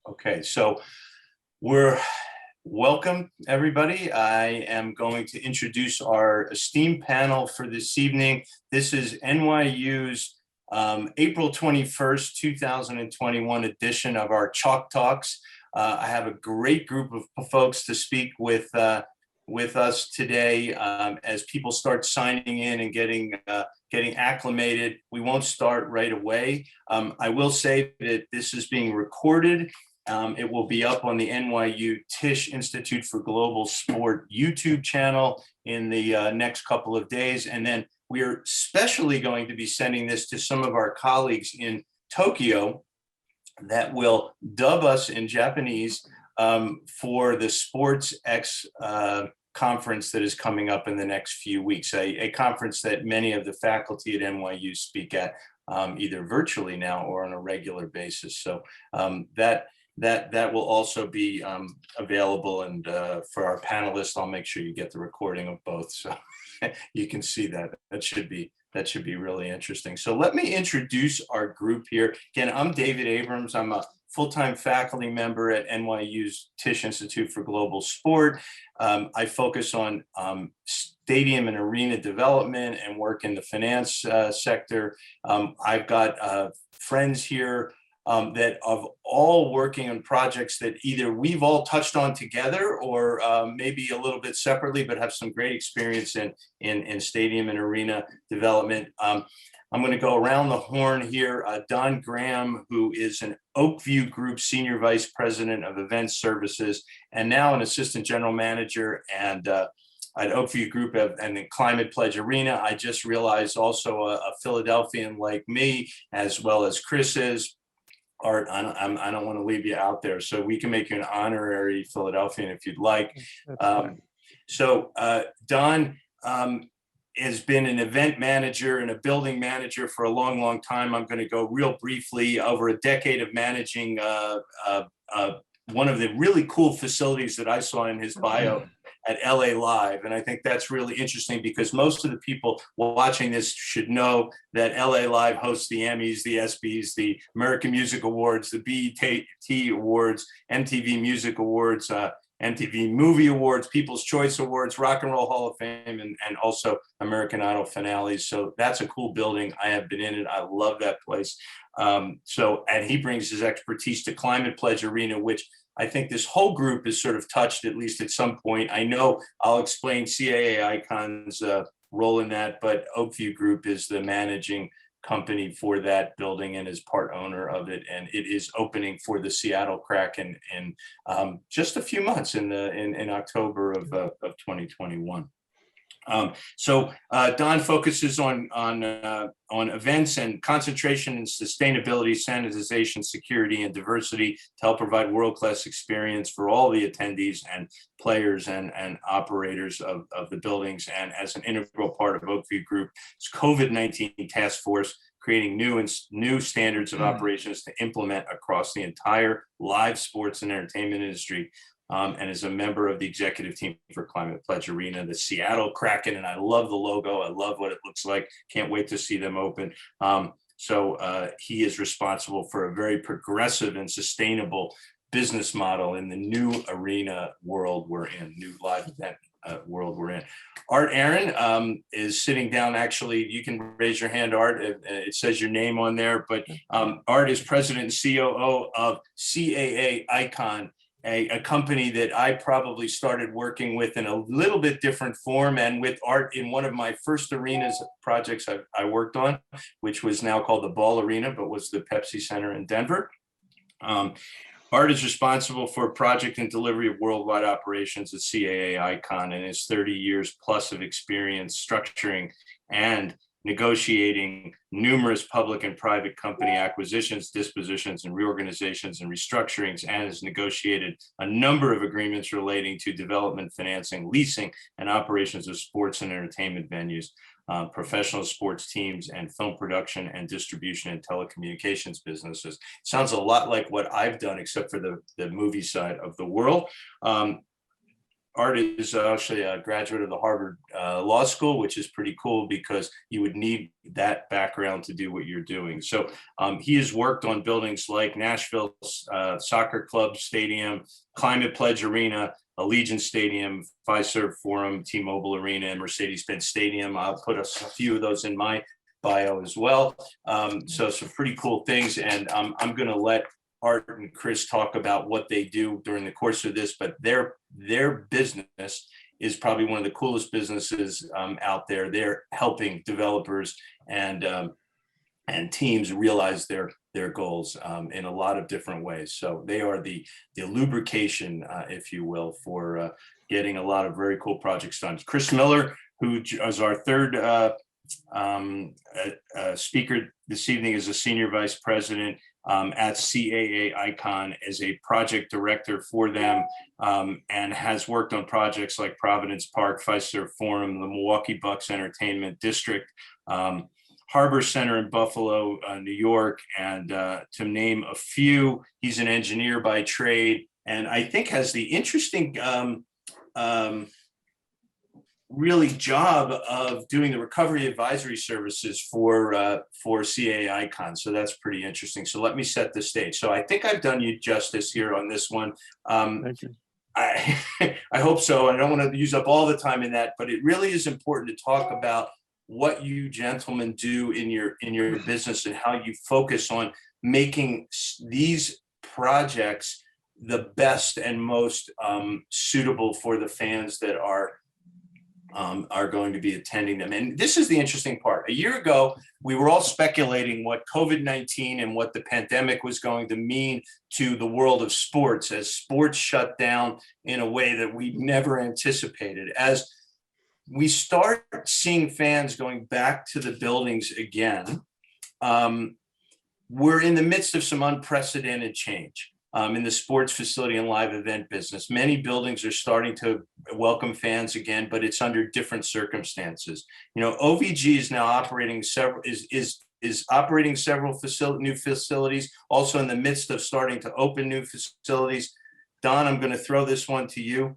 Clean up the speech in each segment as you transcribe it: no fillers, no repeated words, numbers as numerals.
Okay, so we're welcome, everybody. I am going to introduce our esteemed panel for this evening. This is NYU's April 21st, 2021 edition of our Chalk Talks. I have a great group of folks to speak with us today as people start signing in and getting acclimated. We won't start right away. I will say that this is being recorded. It will be up on the NYU Tisch Institute for Global Sport YouTube channel in the next couple of days. And then we are especially going to be sending this to some of our colleagues in Tokyo that will dub us in Japanese for the Sports X conference that is coming up in the next few weeks, a conference that many of the faculty at NYU speak at either virtually now or on a regular basis. So that will also be available, and for our panelists, I'll make sure you get the recording of both, so you can see that. That should be really interesting. So let me introduce our group here. Again, I'm David Abrams. I'm a full-time faculty member at NYU's Tisch Institute for Global Sport. I focus on stadium and arena development and work in the finance sector. I've got friends here that of all working on projects that either we've all touched on together or maybe a little bit separately, but have some great experience in stadium and arena development. I'm going to go around the horn here. Don Graham, who is an Oakview Group Senior Vice President of Event Services, and now an Assistant General Manager and at Oakview Group and the Climate Pledge Arena. I just realized also a Philadelphian like me, as well as Chris is. Art, I don't want to leave you out there, so we can make you an honorary Philadelphian if you'd like. Don has been an event manager and a building manager for a long, long time. I'm going to go real briefly over a decade of managing one of the really cool facilities that I saw in his bio at LA Live. And I think that's really interesting because most of the people watching this should know that LA Live hosts the Emmys, the ESPYs, the American Music Awards, the BET Awards, MTV Music Awards, MTV Movie Awards, People's Choice Awards, Rock and Roll Hall of Fame, and also American Idol finales. So that's a cool building. I have been in it. I love that place. And he brings his expertise to Climate Pledge Arena, which I think this whole group is sort of touched at least at some point. I know I'll explain CAA Icon's role in that, but Oakview Group is the managing company for that building and is part owner of it, and it is opening for the Seattle Kraken in just a few months in October of 2021. Don focuses on events and concentration and sustainability, sanitization, security, and diversity to help provide world-class experience for all the attendees and players and operators of the buildings. And as an integral part of Oakview Group's COVID-19 task force, creating new standards of operations to implement across the entire live sports and entertainment industry. And is a member of the executive team for Climate Pledge Arena, the Seattle Kraken, and I love the logo. I love what it looks like. Can't wait to see them open. He is responsible for a very progressive and sustainable business model in the new arena world we're in, new live event world we're in. Art Aaron is sitting down. Actually, you can raise your hand, Art. It says your name on there, but Art is president and COO of CAA Icon, a company that I probably started working with in a little bit different form, and with Art in one of my first arenas projects I worked on, which was now called the Ball Arena, but was the Pepsi Center in Denver. Art is responsible for project and delivery of worldwide operations at CAA Icon, and his 30 years plus of experience structuring and negotiating numerous public and private company acquisitions, dispositions, and reorganizations and restructurings, and has negotiated a number of agreements relating to development, financing, leasing, and operations of sports and entertainment venues, professional sports teams, and film production and distribution and telecommunications businesses. Sounds a lot like what I've done, except for the movie side of the world. Art is actually a graduate of the Harvard Law School, which is pretty cool because you would need that background to do what you're doing. So he has worked on buildings like Nashville Soccer Club Stadium, Climate Pledge Arena, Allegiant Stadium, Fiserv Forum, T-Mobile Arena, and Mercedes-Benz Stadium. I'll put a few of those in my bio as well. So some pretty cool things. And I'm going to let Art and Chris talk about what they do during the course of this, but their business is probably one of the coolest businesses out there. They're helping developers and teams realize their goals in a lot of different ways. So they are the lubrication, if you will, for getting a lot of very cool projects done. Chris Miller, who is our third speaker this evening, is a senior vice president at CAA Icon as a project director for them, and has worked on projects like Providence Park, Fiserv Forum, the Milwaukee Bucks Entertainment District, Harbor Center in Buffalo, New York, and to name a few. He's an engineer by trade, and I think has the interesting really job of doing the recovery advisory services for CAA Icon. So that's pretty interesting. So let me set the stage. So I think I've done you justice here on this one. Thank you. I hope so. I don't want to use up all the time in that, but it really is important to talk about what you gentlemen do in your business and how you focus on making these projects the best and most suitable for the fans that are going to be attending them. And this is the interesting part. A year ago, we were all speculating what COVID-19 and what the pandemic was going to mean to the world of sports as sports shut down in a way that we never anticipated. As we start seeing fans going back to the buildings again, we're in the midst of some unprecedented change in the sports facility and live event business. Many buildings are starting to welcome fans again, but it's under different circumstances. You know, OVG is now operating several operating several new facilities, also in the midst of starting to open new facilities. Don, I'm going to throw this one to you.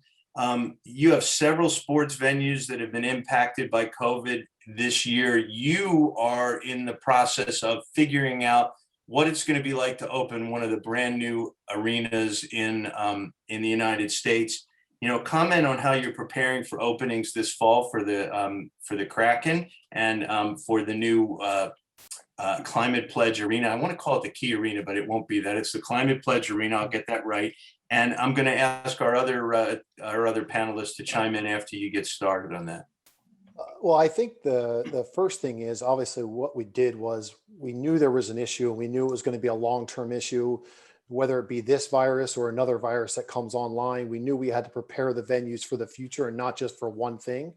You have several sports venues that have been impacted by COVID this year. You are in the process of figuring out what it's going to be like to open one of the brand new arenas in the United States. You know, comment on how you're preparing for openings this fall for the Kraken and for the new Climate Pledge Arena. I want to call it the Key Arena, but it won't be that. It's the Climate Pledge Arena. I'll get that right. And I'm going to ask our other panelists to chime in after you get started on that. Well, I think the first thing is obviously what we did was we knew there was an issue and we knew it was going to be a long-term issue, whether it be this virus or another virus that comes online. We knew we had to prepare the venues for the future and not just for one thing.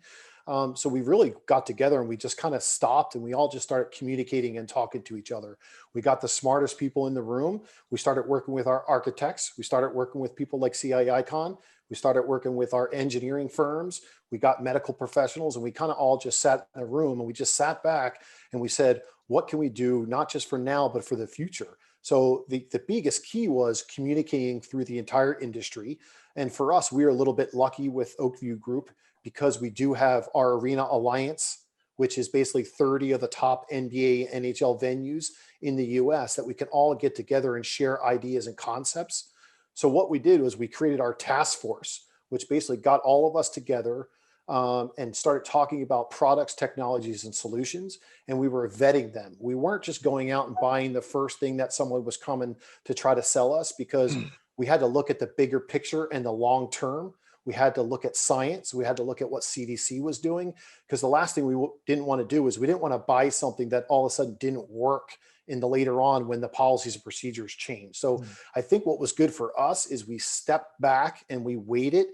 So we really got together and we just kind of stopped and we all just started communicating and talking to each other. We got the smartest people in the room. We started working with our architects. We started working with people like CI Icon. We started working with our engineering firms. We got medical professionals and we kind of all just sat in a room and we just sat back and we said, what can we do, not just for now, but for the future? So the biggest key was communicating through the entire industry. And for us, we are a little bit lucky with Oakview Group because we do have our Arena Alliance, which is basically 30 of the top NBA, NHL venues in the US that we can all get together and share ideas and concepts. So what we did was we created our task force, which basically got all of us together and started talking about products, technologies, and solutions. And we were vetting them. We weren't just going out and buying the first thing that someone was coming to try to sell us, because we had to look at the bigger picture and the long term. We had to look at science. We had to look at what CDC was doing, because the last thing we didn't want to do is we didn't want to buy something that all of a sudden didn't work in the later on when the policies and procedures changed. So I think what was good for us is we stepped back and we waited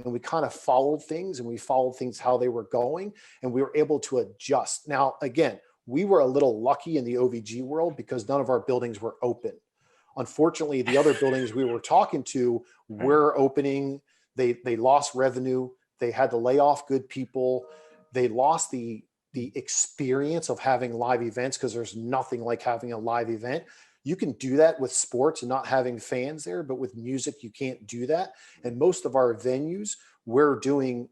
and we kind of followed things and we followed things how they were going and we were able to adjust. Now, again, we were a little lucky in the OVG world because none of our buildings were open. Unfortunately, the other buildings we were talking to were opening. They lost revenue. They had to lay off good people. They lost the experience of having live events, because there's nothing like having a live event. You can do that with sports and not having fans there, but with music, you can't do that. And most of our venues we're doing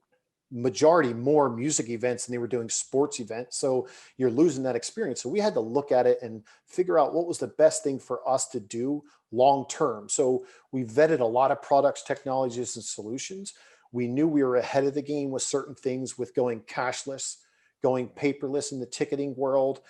majority more music events than they were doing sports events. So you're losing that experience. So we had to look at it and figure out what was the best thing for us to do long term. So we vetted a lot of products, technologies, and solutions. We knew we were ahead of the game with certain things, with going cashless, going paperless in the ticketing world,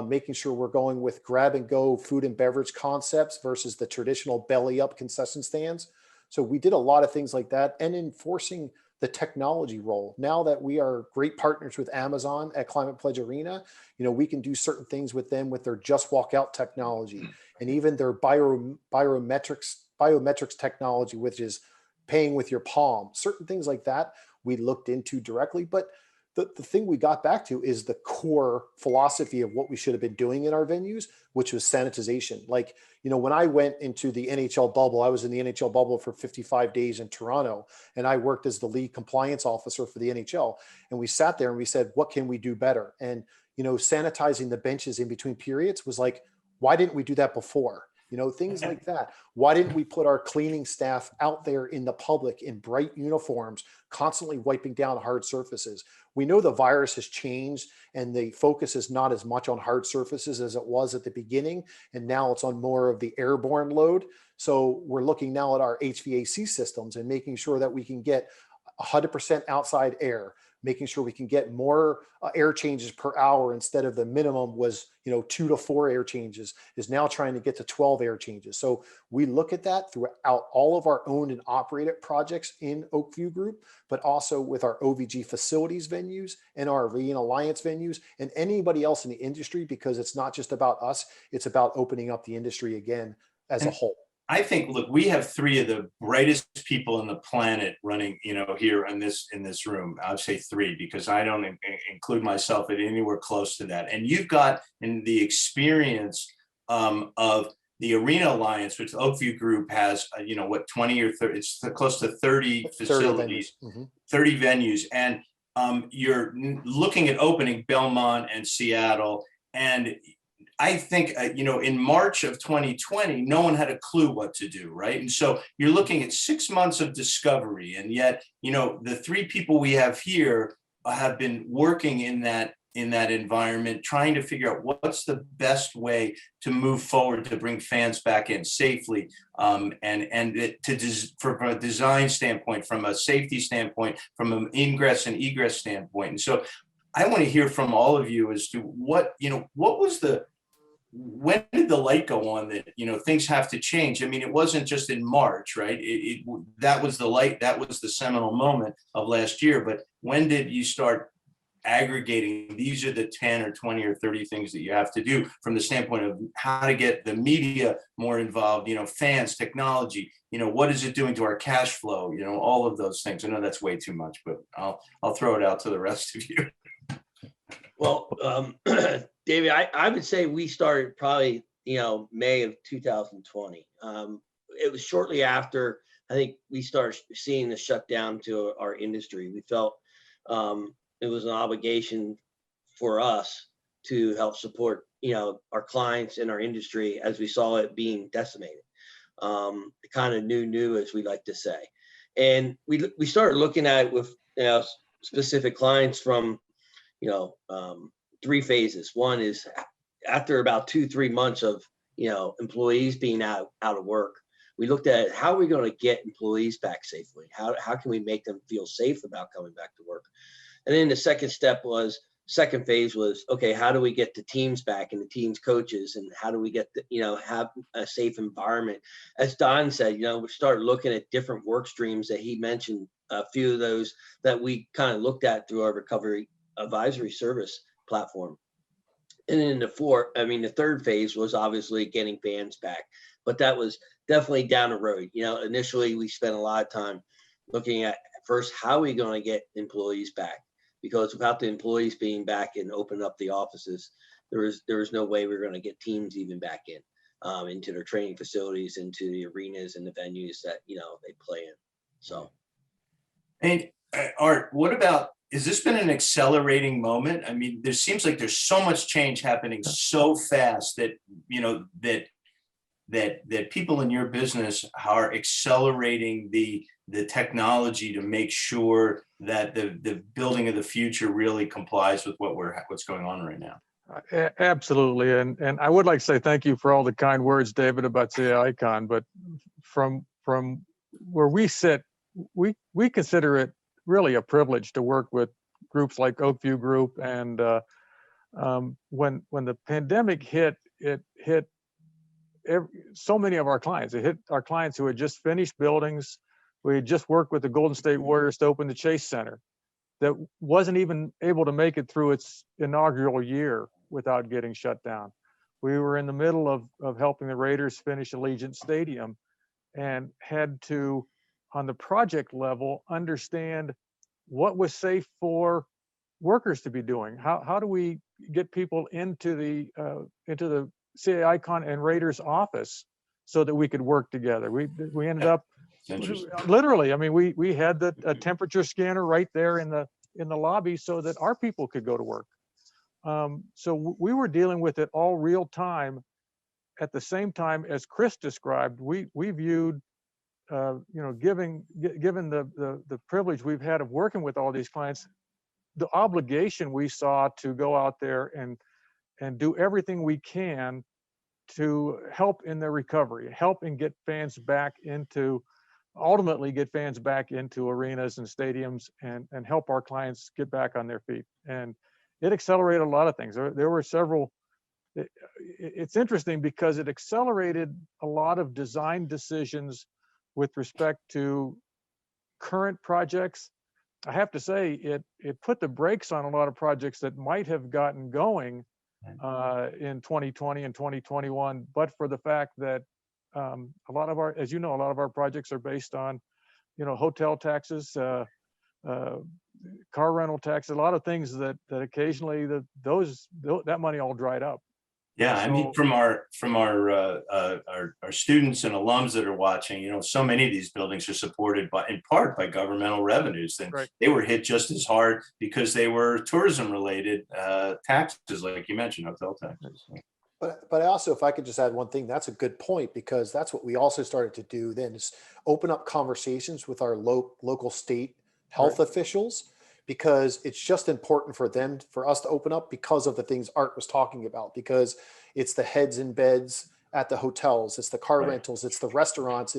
making sure we're going with grab and go food and beverage concepts versus the traditional belly up concession stands. So we did a lot of things like that, and enforcing the technology role. Now that we are great partners with Amazon at Climate Pledge Arena, we can do certain things with them with their just walk out technology, and even their biometrics technology, which is paying with your palm, certain things like that we looked into directly. But the thing we got back to is the core philosophy of what we should have been doing in our venues, which was sanitization. Like, when I went into the NHL bubble, I was in the NHL bubble for 55 days in Toronto, and I worked as the lead compliance officer for the NHL. And we sat there and we said, what can we do better? And, sanitizing the benches in between periods was like, why didn't we do that before? Things like that. Why didn't we put our cleaning staff out there in the public in bright uniforms, constantly wiping down hard surfaces? We know the virus has changed and the focus is not as much on hard surfaces as it was at the beginning. And now it's on more of the airborne load. So we're looking now at our HVAC systems and making sure that we can get 100% outside air, making sure we can get more air changes per hour instead of the minimum was 2 to 4 air changes, is now trying to get to 12 air changes. So we look at that throughout all of our owned and operated projects in Oakview Group, but also with our OVG facilities venues and our Arena Alliance venues and anybody else in the industry, because it's not just about us, it's about opening up the industry again as a whole. I think, look, we have 3 of the brightest people on the planet running, here in this room. I'd say 3 because I don't include myself at anywhere close to that. And you've got in the experience of the Arena Alliance, which the Oakview Group has, 20 or 30, it's close to 30 facilities, 30 venues. And you're looking at opening Belmont and Seattle. And I think, in March of 2020, no one had a clue what to do, right? And so you're looking at 6 months of discovery. And yet, the 3 people we have here have been working in that environment, trying to figure out what's the best way to move forward to bring fans back in safely, from a design standpoint, from a safety standpoint, from an ingress and egress standpoint. And so I want to hear from all of you as to when did the light go on that, things have to change? I mean, it wasn't just in March, right? That was the light, that was the seminal moment of last year. But when did you start aggregating? These are the 10 or 20 or 30 things that you have to do from the standpoint of how to get the media more involved, fans, technology, what is it doing to our cash flow? All of those things. I know that's way too much, but I'll throw it out to the rest of you. Well, David, I would say we started probably, May of 2020. It was shortly after, I think, we started seeing the shutdown to our industry. We felt it was an obligation for us to help support, our clients in our industry as we saw it being decimated. Kind of new, as we like to say. And we started looking at it with specific clients from 3 phases. One is after about 2-3 months of employees being out of work, we looked at how are we going to get employees back safely? How can we make them feel safe about coming back to work? And then the second phase was, okay, how do we get the teams back and the teams coaches, and how do we get have a safe environment? As Don said, we started looking at different work streams that he mentioned, a few of those that we kind of looked at through our recovery advisory service platform. And then the third phase was obviously getting fans back, but that was definitely down the road. Initially we spent a lot of time looking at first, how are we going to get employees back? Because without the employees being back and open up the offices, there was no way we were going to get teams even back into their training facilities, into the arenas and the venues that, they play in. So. And Art, what about, has this been an accelerating moment? I mean, there seems like there's so much change happening so fast that, that people in your business are accelerating the technology to make sure that the building of the future really complies with what's going on right now. Absolutely. And I would like to say thank you for all the kind words, David, about CA Icon, but from where we sit, we consider it really a privilege to work with groups like Oakview Group. And when the pandemic hit, it hit so many of our clients. It hit our clients who had just finished buildings. We had just worked with the Golden State Warriors to open the Chase Center that wasn't even able to make it through its inaugural year without getting shut down. We were in the middle of helping the Raiders finish Allegiant Stadium and had to, on the project level, understand what was safe for workers to be doing. How do we get people into the CA Icon and Raiders office so that we could work together? We ended up literally, I mean, we had a temperature scanner right there in the lobby so that our people could go to work. So we were dealing with it all real time. At the same time, as Chris described, we viewed, given the privilege we've had of working with all these clients, the obligation we saw to go out there and do everything we can to help in their recovery, help and get fans back into, ultimately get fans back into arenas and stadiums and help our clients get back on their feet. And it accelerated a lot of things. There were several. It's interesting because it accelerated a lot of design decisions with respect to current projects. I have to say, it put the brakes on a lot of projects that might have gotten going in 2020 and 2021, but for the fact that a lot of our, as you know, a lot of our projects are based on, hotel taxes, car rental taxes, a lot of things that occasionally that money all dried up. Yeah, I mean, from our students and alums that are watching, so many of these buildings are supported in part by governmental revenues, and right. They were hit just as hard because they were tourism related taxes, like you mentioned, hotel taxes. But also, if I could just add one thing, that's a good point, because that's what we also started to do then, is open up conversations with our local state health officials, because it's just important for us to open up because of the things Art was talking about, because it's the heads in beds at the hotels, it's the car rentals, it's the restaurants,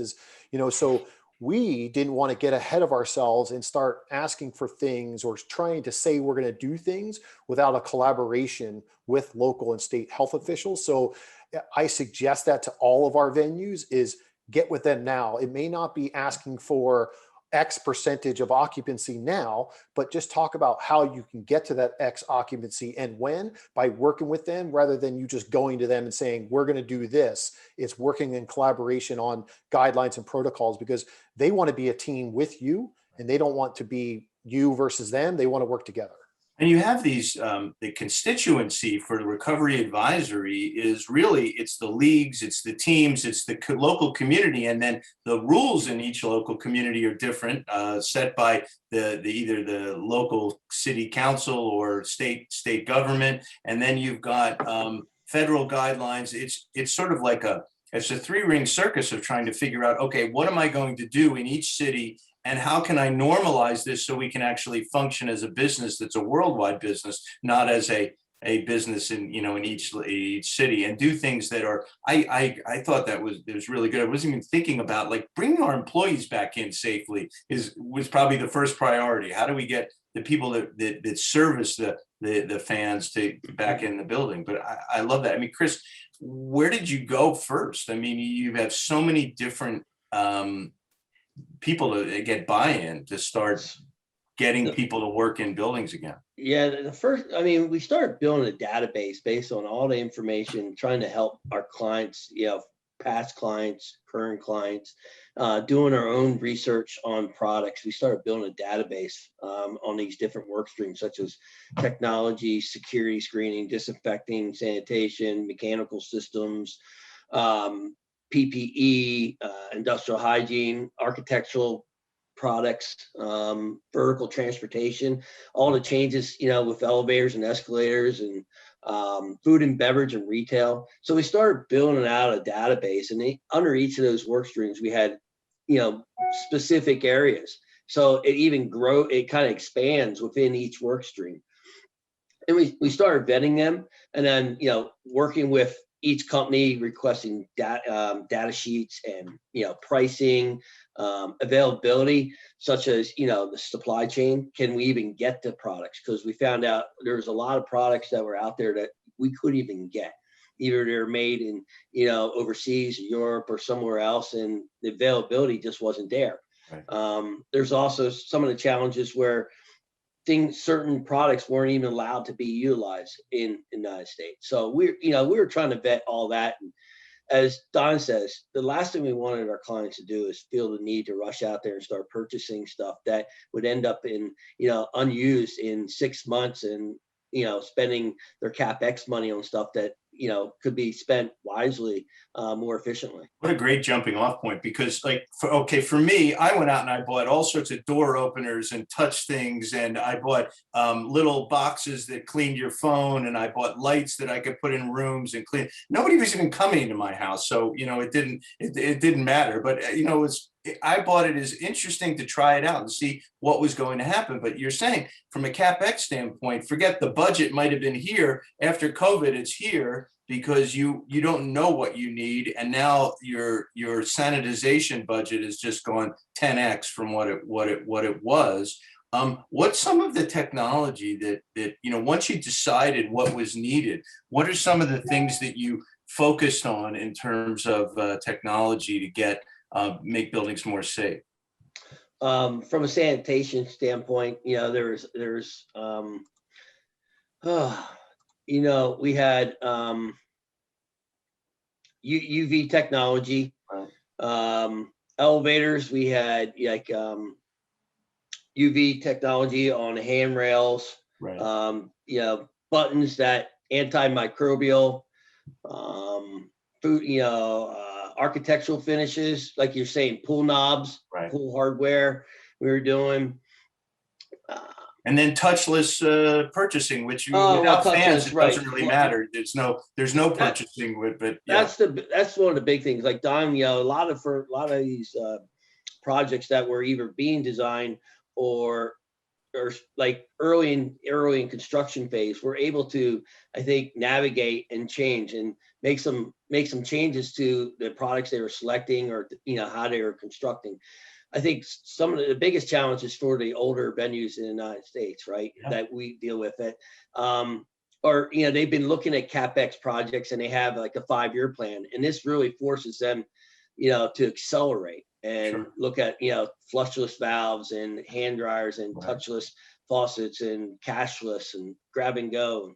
so we didn't want to get ahead of ourselves and start asking for things or trying to say we're going to do things without a collaboration with local and state health officials. So I suggest that to all of our venues is get with them now. It may not be asking for X percentage of occupancy now, but just talk about how you can get to that X occupancy and when, by working with them rather than you just going to them and saying, we're going to do this. It's working in collaboration on guidelines and protocols, because they want to be a team with you and they don't want to be you versus them. They want to work together. And you have these, the constituency for the recovery advisory is really, it's the leagues, it's the teams, it's the local community. And then the rules in each local community are different, set by either the local city council or state government. And then you've got federal guidelines. It's sort of like it's a three-ring circus of trying to figure out, okay, what am I going to do in each city? And how can I normalize this so we can actually function as a business that's a worldwide business, not as a business in each city, and do things that are, I thought it was really good. I wasn't even thinking about, like, bringing our employees back in safely was probably the first priority. How do we get the people that service the fans to back in the building? But I love that. I mean, Chris, where did you go first? I mean, you have so many different people to get buy-in to start getting people to work in buildings again. Yeah, we started building a database based on all the information, trying to help our clients, past clients, current clients, doing our own research on products. We started building a database on these different work streams, such as technology, security screening, disinfecting, sanitation, mechanical systems, PPE, industrial hygiene, architectural products, vertical transportation, all the changes, with elevators and escalators and food and beverage and retail. So we started building out a database, and under each of those work streams, we had, specific areas. So it kind of expands within each work stream. And we started vetting them, and then, working with each company, requesting data sheets and, pricing, availability, such as, the supply chain. Can we even get the products? Because we found out there was a lot of products that were out there that we couldn't even get. Either they're made in, overseas, Europe, or somewhere else, and the availability just wasn't there. Right. There's also some of the challenges where certain products weren't even allowed to be utilized in the United States. So we were trying to vet all that. And as Don says, the last thing we wanted our clients to do is feel the need to rush out there and start purchasing stuff that would end up in, unused in 6 months, and, spending their CapEx money on stuff that, could be spent wisely, more efficiently. What a great jumping off point, because for me, I went out and I bought all sorts of door openers and touch things, and I bought little boxes that cleaned your phone, and I bought lights that I could put in rooms and clean. Nobody was even coming to my house, so it didn't matter. But I bought it as interesting to try it out and see what was going to happen. But you're saying from a CapEx standpoint, forget the budget might have been here. After COVID, it's here because you don't know what you need. And now your sanitization budget is just gone 10x from what it was. What's some of the technology that once you decided what was needed, what are some of the things that you focused on in terms of technology to make buildings more safe? From a sanitation standpoint, we had UV technology. Elevators, we had UV technology on handrails. Right. Buttons that antimicrobial, food, architectural finishes, like you're saying, pool knobs, Right. pool hardware we were doing. And then touchless purchasing, which without fans, it doesn't really matter. There's no purchasing with, but yeah. That's one of the big things. Like Don, a lot of these projects that were either being designed or like early in construction phase, we're able to, I think, navigate and change and make some changes to the products they were selecting, or how they were constructing. I think some of the biggest challenges for the older venues in the United States, right, that we deal with it, or they've been looking at CapEx projects, and they have like a 5-year plan, and this really forces them, to accelerate and look at flushless valves and hand dryers and touchless faucets and cashless and grab and go.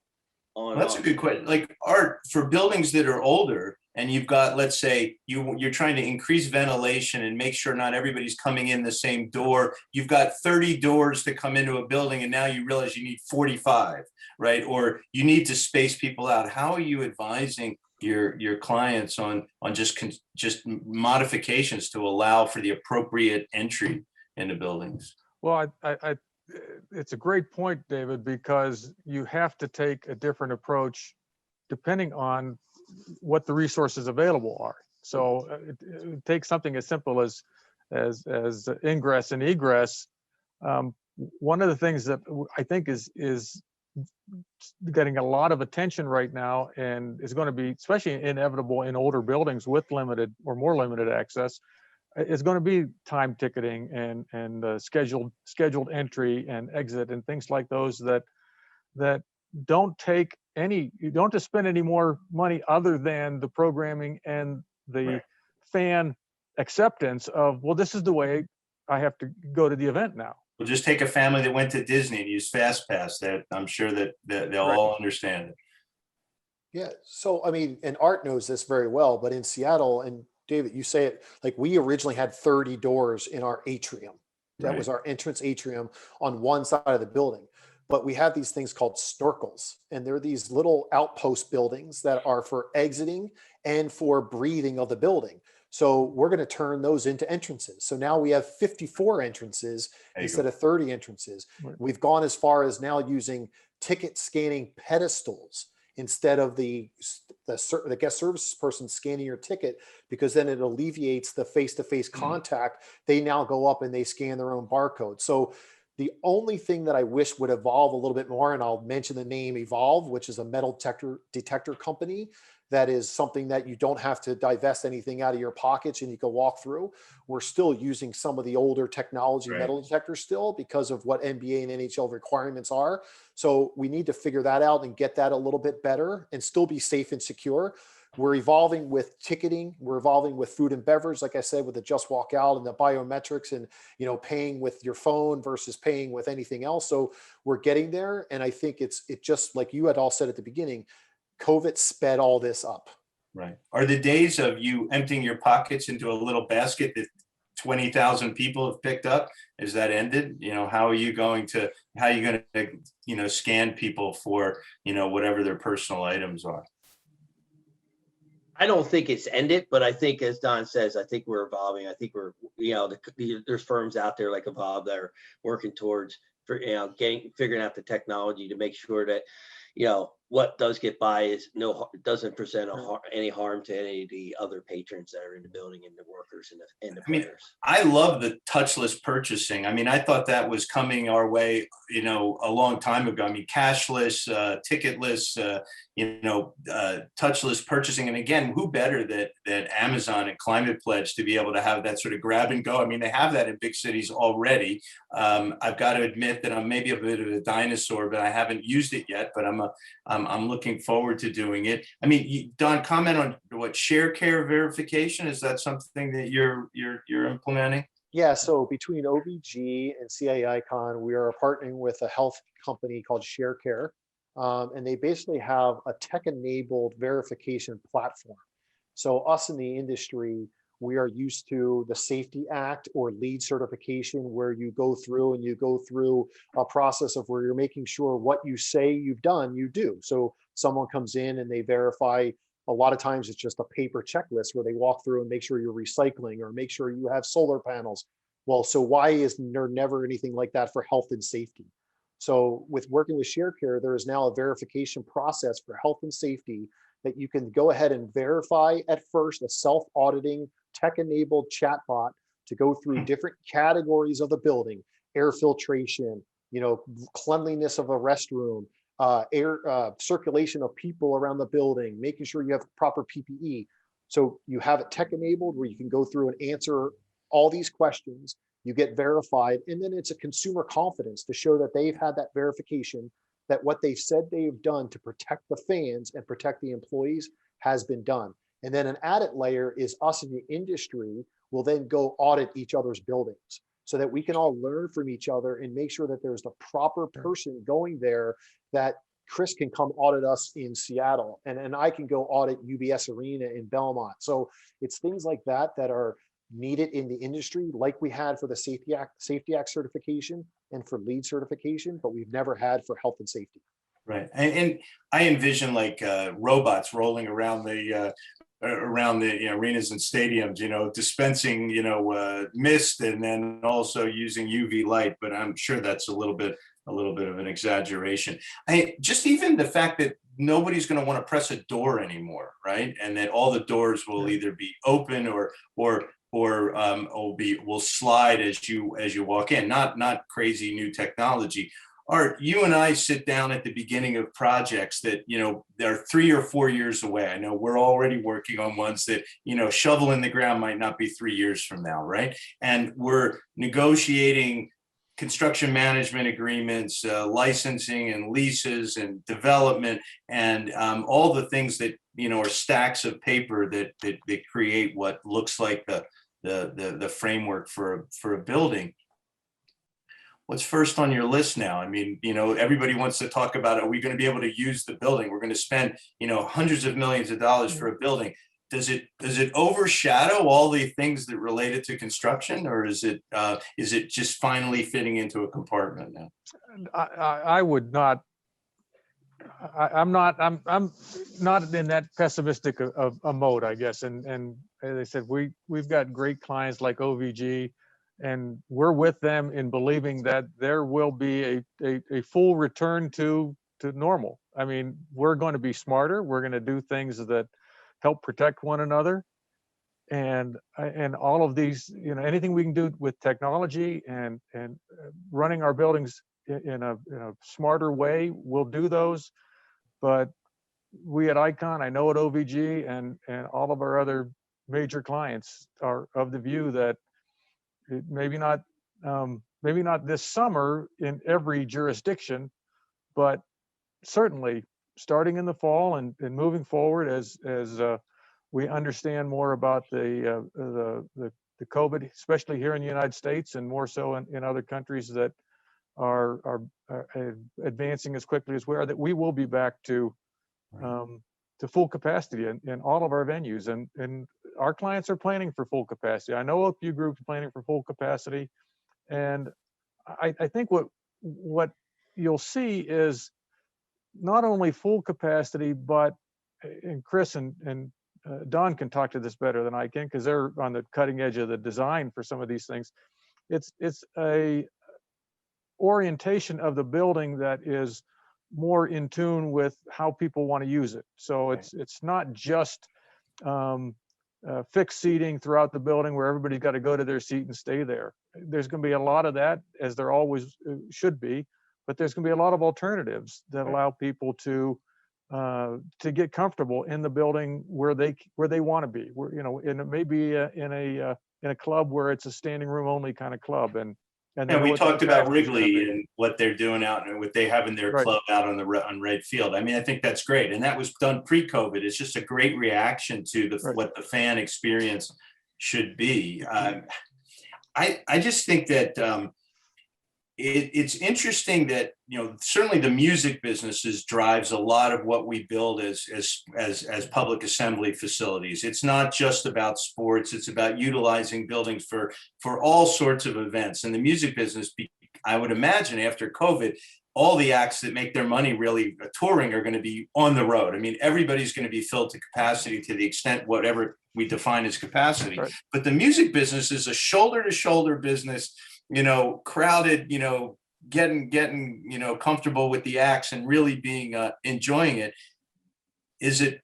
That's a good question. Like, Art, for buildings that are older, and you've got, let's say you're trying to increase ventilation and make sure not everybody's coming in the same door. You've got 30 doors to come into a building, and now you realize you need 45, right? Or you need to space people out. How are you advising your clients on just modifications to allow for the appropriate entry into buildings? Well, it's a great point, David, because you have to take a different approach depending on what the resources available are. So it takes something as simple as ingress and egress. One of the things that I think is getting a lot of attention right now, and is going to be especially inevitable in older buildings with limited or more limited access, is going to be time ticketing and scheduled entry and exit and things like those that don't take you don't have to spend any more money other than the programming and the fan acceptance of, well, this is the way I have to go to the event now. We'll just take a family that went to Disney and used FastPass. That I'm sure that they'll all understand it. Yeah. So, I mean, and Art knows this very well, but in Seattle, and David, you say it, like, we originally had 30 doors in our atrium. That was our entrance atrium on one side of the building. But we have these things called snorkels, and they're these little outpost buildings that are for exiting and for breathing of the building. So we're going to turn those into entrances. So now we have 54 entrances instead of 30 entrances. We've gone as far as now using ticket scanning pedestals instead of the guest services person scanning your ticket, because then it alleviates the face-to-face contact. They now go up and they scan their own barcode. So the only thing that I wish would evolve a little bit more, and I'll mention the name Evolve, which is a metal detector company, that is something that you don't have to divest anything out of your pockets and you can walk through. We're still using some of the older technology metal detectors still because of what NBA and NHL requirements are. So we need to figure that out and get that a little bit better and still be safe and secure. We're evolving with ticketing. We're evolving with food and beverage, like I said, with the just walk out and the biometrics and, paying with your phone versus paying with anything else. So we're getting there. And I think it just like you had all said at the beginning, COVID sped all this up. Right. Are the days of you emptying your pockets into a little basket that 20,000 people have picked up, is that ended? How are you going to scan people for, whatever their personal items are? I don't think it's ended, but I think, as Don says, I think we're evolving. I think we're, there's firms out there like Evolve that are working towards, figuring out the technology to make sure that, what does get by is doesn't present any harm to any of the other patrons that are in the building and the workers and the players. I love the touchless purchasing. I thought that was coming our way, a long time ago. Cashless, ticketless, touchless purchasing. And again, who better that Amazon and Climate Pledge to be able to have that sort of grab and go? They have that in big cities already. I've got to admit that I'm maybe a bit of a dinosaur, but I haven't used it yet, but I'm looking forward to doing it. Don, comment on what Sharecare verification, is that something that you're implementing? Yeah, so between OVG and CIA Icon, we are partnering with a health company called Sharecare, and they basically have a tech-enabled verification platform. So us in the industry, we are used to the Safety Act or LEED certification, where you go through a process of where you're making sure what you say you've done, you do. So someone comes in and they verify. A lot of times it's just a paper checklist where they walk through and make sure you're recycling or make sure you have solar panels. Well, so why is there never anything like that for health and safety? So with working with Sharecare, there is now a verification process for health and safety that you can go ahead and verify at first, a self-auditing tech-enabled chatbot to go through different categories of the building: air filtration, cleanliness of a restroom, air circulation of people around the building, making sure you have proper PPE. So you have it tech-enabled where you can go through and answer all these questions. You get verified, and then it's a consumer confidence to show that they've had that verification, that what they've said they've done to protect the fans and protect the employees has been done. And then an added layer is us in the industry will then go audit each other's buildings so that we can all learn from each other and make sure that there's the proper person going there, that Chris can come audit us in Seattle and I can go audit UBS Arena in Belmont. So it's things like that that are needed in the industry, like we had for the Safety Act certification and for LEED certification, but we've never had for health and safety. Right. And I envision like robots rolling around the arenas and stadiums, dispensing, mist, and then also using UV light. But I'm sure that's a little bit of an exaggeration. Just even the fact that nobody's going to want to press a door anymore, right? And that all the doors will either be open or will slide as you walk in. Not crazy new technology. Art, you and I sit down at the beginning of projects that, they're 3 or 4 years away. I know we're already working on ones that, shovel in the ground might not be 3 years from now, right? And we're negotiating construction management agreements, licensing and leases and development, and all the things that, are stacks of paper that create what looks like the framework for a building. What's first on your list now? Everybody wants to talk about, are we going to be able to use the building? We're going to spend, hundreds of millions of dollars for a building. Does it overshadow all the things that related to construction, or is it just finally fitting into a compartment now? I would not. I'm not in that pessimistic of a mode, I guess. And as I said, we've got great clients like OVG. And we're with them in believing that there will be a full return to normal. I mean, we're going to be smarter. We're going to do things that help protect one another. And all of these, anything we can do with technology and running our buildings in a smarter way, we'll do those. But we at Icon, I know at OVG and all of our other major clients are of the view that maybe not this summer in every jurisdiction, but certainly starting in the fall and moving forward as we understand more about the COVID, especially here in the United States and more so in other countries that are advancing as quickly as we are, that we will be back to full capacity in all of our venues, and our clients are planning for full capacity. I know a few groups are planning for full capacity, and I think what you'll see is not only full capacity, but and Chris and Don can talk to this better than I can because they're on the cutting edge of the design for some of these things. It's a orientation of the building that is more in tune with how people want to use it. So it's not just fixed seating throughout the building where everybody's got to go to their seat and stay there. There's going to be a lot of that, as there always should be, but there's going to be a lot of alternatives that allow people to get comfortable in the building where they want to be. And it may be in a club where it's a standing room only kind of club. And we talked about Wrigley be. and what they're doing out and what they have in their Right. club out on Wrigley Field. I mean, I think that's great, and that was done pre-COVID. It's just a great reaction to what the fan experience should be. I just think that it's interesting that certainly the music businesses drives a lot of what we build as public assembly facilities. It's not just about sports; it's about utilizing buildings for all sorts of events. And the music business, I would imagine, after COVID, all the acts that make their money really touring are going to be on the road. I mean, everybody's going to be filled to capacity to the extent whatever we define as capacity. Right. But the music business is a shoulder-to-shoulder business. Crowded, getting, comfortable with the acts and really being, enjoying it. Is it